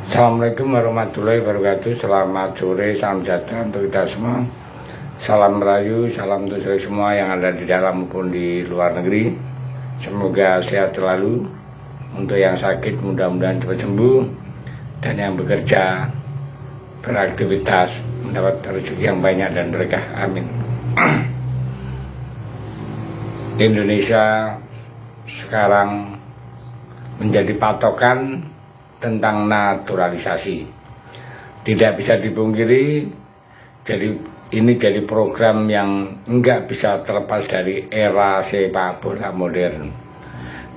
Assalamualaikum warahmatullahi wabarakatuh. Selamat sore, salam sejahtera untuk kita semua. Salam merayu, salam untuk semua yang ada di dalam maupun di luar negeri. Semoga sehat selalu. Untuk yang sakit mudah-mudahan cepat sembuh, dan yang bekerja beraktivitas mendapat rezeki yang banyak dan berkah. Amin. Indonesia sekarang menjadi patokan tentang naturalisasi. Tidak bisa dipungkiri, ini jadi program yang enggak bisa terlepas dari era sepak bola modern.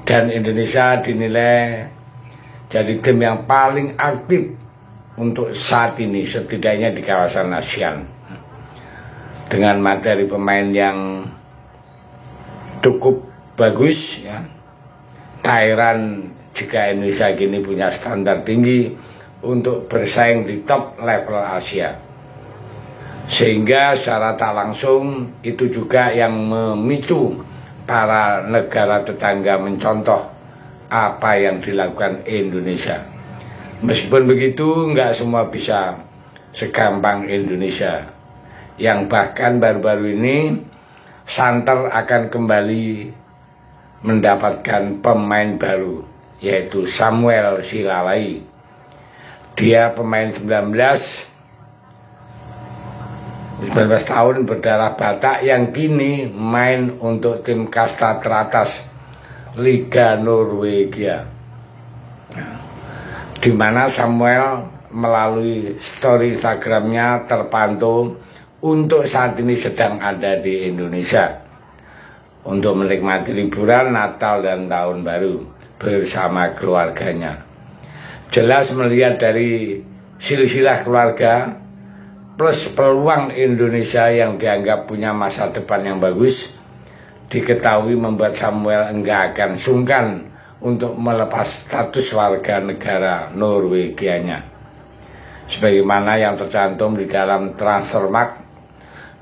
Dan Indonesia dinilai jadi tim yang paling aktif untuk saat ini, setidaknya di kawasan ASEAN. Dengan materi pemain yang cukup bagus, ya. Thailand jika Indonesia kini punya standar tinggi untuk bersaing di top level Asia, sehingga secara tak langsung itu juga yang memicu para negara tetangga mencontoh apa yang dilakukan Indonesia. Meskipun begitu, nggak semua bisa segampang Indonesia, yang bahkan baru-baru ini santer akan kembali mendapatkan pemain baru, yaitu Samuel Silalai. Dia pemain 19 tahun berdarah Batak yang kini main untuk tim kasta teratas Liga Norwegia, di mana Samuel melalui story Instagramnya terpantau untuk saat ini sedang ada di Indonesia untuk menikmati liburan Natal dan Tahun Baru bersama keluarganya. Jelas melihat dari silsilah keluarga plus peluang Indonesia yang dianggap punya masa depan yang bagus, diketahui membuat Samuel enggak akan sungkan untuk melepas status warga negara Norwegianya. Sebagaimana yang tercantum di dalam Transfermarkt,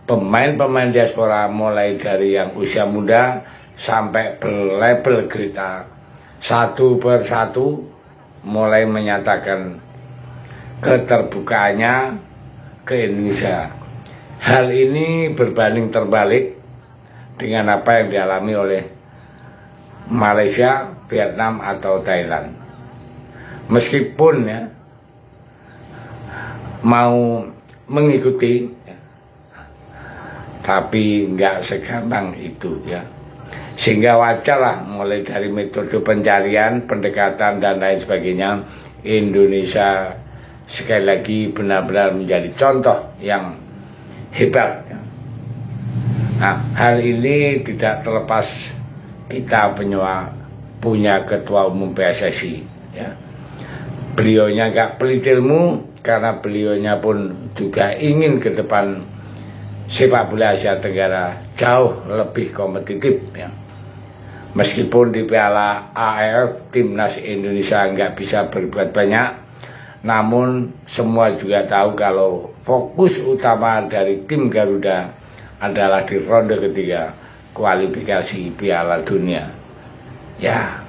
pemain-pemain diaspora mulai dari yang usia muda sampai berlabel Grita satu persatu mulai menyatakan keterbukaannya ke Indonesia. Hal ini berbanding terbalik dengan apa yang dialami oleh Malaysia, Vietnam atau Thailand. Meskipun ya mau mengikuti, tapi nggak segampang itu, ya. Sehingga wajarlah mulai dari metode pencarian, pendekatan dan lain sebagainya, Indonesia sekali lagi benar-benar menjadi contoh yang hebat, ya. Nah, hal ini tidak terlepas kita punya ketua umum PSSI, ya. Beliaunya nggak pelit ilmu, karena beliaunya pun juga ingin ke depan sepak bola Asia Tenggara jauh lebih kompetitif, ya. Meskipun di Piala AFF timnas Indonesia nggak bisa berbuat banyak, namun semua juga tahu kalau fokus utama dari tim Garuda adalah di ronde ketiga kualifikasi Piala Dunia. Ya,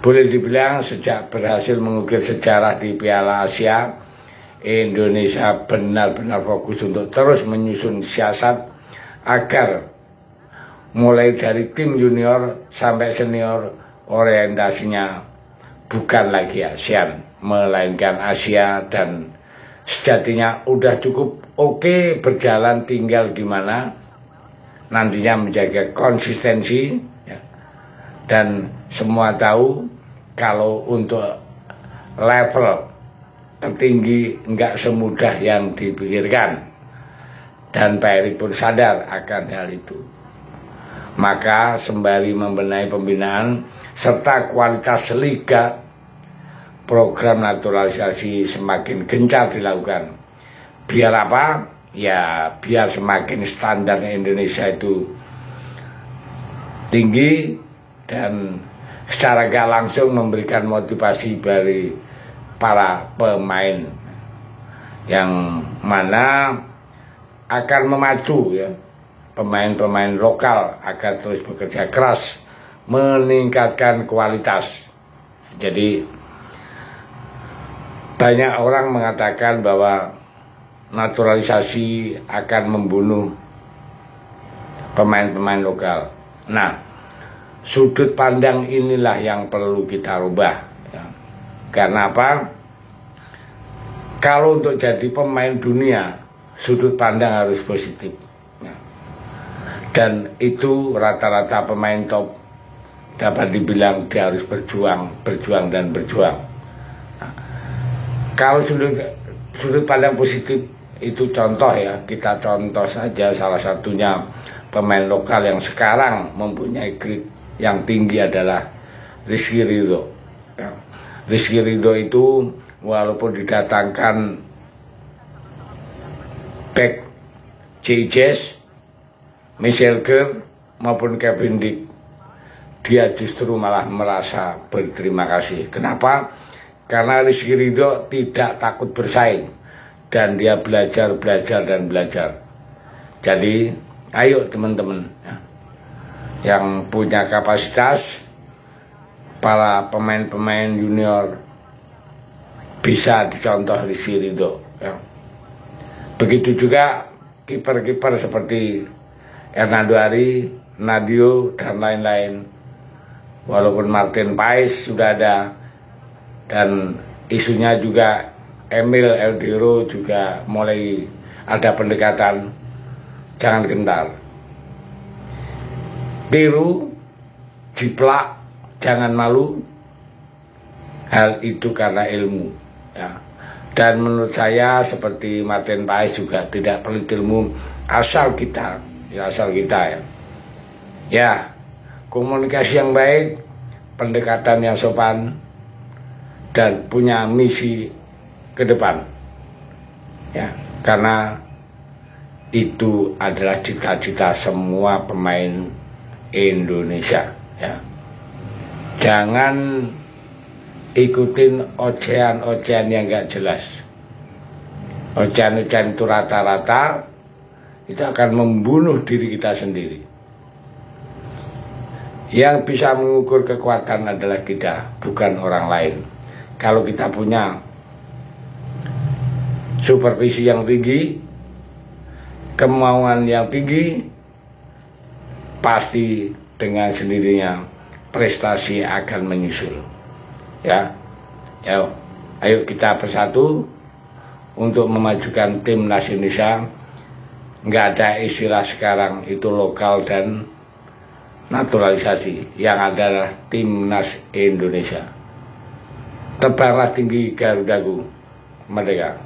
boleh dibilang sejak berhasil mengukir sejarah di Piala Asia, Indonesia benar-benar fokus untuk terus menyusun siasat agar mulai dari tim junior sampai senior orientasinya bukan lagi ASEAN, melainkan Asia, dan sejatinya udah cukup oke berjalan, tinggal gimana nantinya menjaga konsistensi, ya. Dan semua tahu kalau untuk level tertinggi enggak semudah yang dipikirkan, dan Pak Erick pun sadar akan hal itu. Maka sembari membenahi pembinaan serta kualitas liga, program naturalisasi semakin gencar dilakukan. Biar apa? Ya biar semakin standar Indonesia itu tinggi, dan secara gak langsung memberikan motivasi bagi para pemain yang mana akan memacu, ya, pemain-pemain lokal agar terus bekerja keras meningkatkan kualitas. Jadi Banyak orang mengatakan bahwa naturalisasi akan membunuh pemain-pemain lokal. Nah, sudut pandang inilah yang perlu kita rubah ya. Karena apa? Kalau untuk jadi pemain dunia, sudut pandang harus positif ya. Dan itu rata-rata pemain top dapat dibilang dia harus berjuang dan berjuang. Nah, kalau sudut pandang positif itu contoh ya, kita contoh saja salah satunya pemain lokal yang sekarang mempunyai grade yang tinggi adalah Rizky Ridho ya. Rizky Ridho itu walaupun didatangkan back JJS, Michel Ger maupun Kevin Dick, dia justru malah merasa berterima kasih. Kenapa? Karena Rizky Ridho tidak takut bersaing dan dia belajar. Jadi ayo teman-teman ya, yang punya kapasitas, para pemain-pemain junior bisa dicontoh Rizky Ridho ya. Begitu juga kiper-kiper seperti Hernando Ari, Nadio dan lain-lain. Walaupun Martin Paes sudah ada dan isunya juga Emil Eldero juga mulai ada pendekatan, jangan gentar. Tiru, jiplak, jangan malu. Hal itu karena ilmu ya. Dan menurut saya seperti Martin Paes juga tidak pelit ilmu asal kita ya. Ya, komunikasi yang baik, pendekatan yang sopan, dan punya misi ke depan ya. Karena itu adalah cita-cita semua pemain Indonesia ya. Jangan ikutin ocehan-ocehan yang gak jelas. Ocehan-ocehan itu rata-rata itu akan membunuh diri kita sendiri. Yang bisa mengukur kekuatan adalah kita, bukan orang lain. Kalau kita punya supervisi yang tinggi, kemauan yang tinggi, pasti dengan sendirinya prestasi akan menyusul ya. Ayo kita bersatu untuk memajukan timnas Indonesia. Nggak ada istilah sekarang itu lokal dan naturalisasi, yang adalah timnas Indonesia. Tebarlah tinggi Garudaku, merdeka.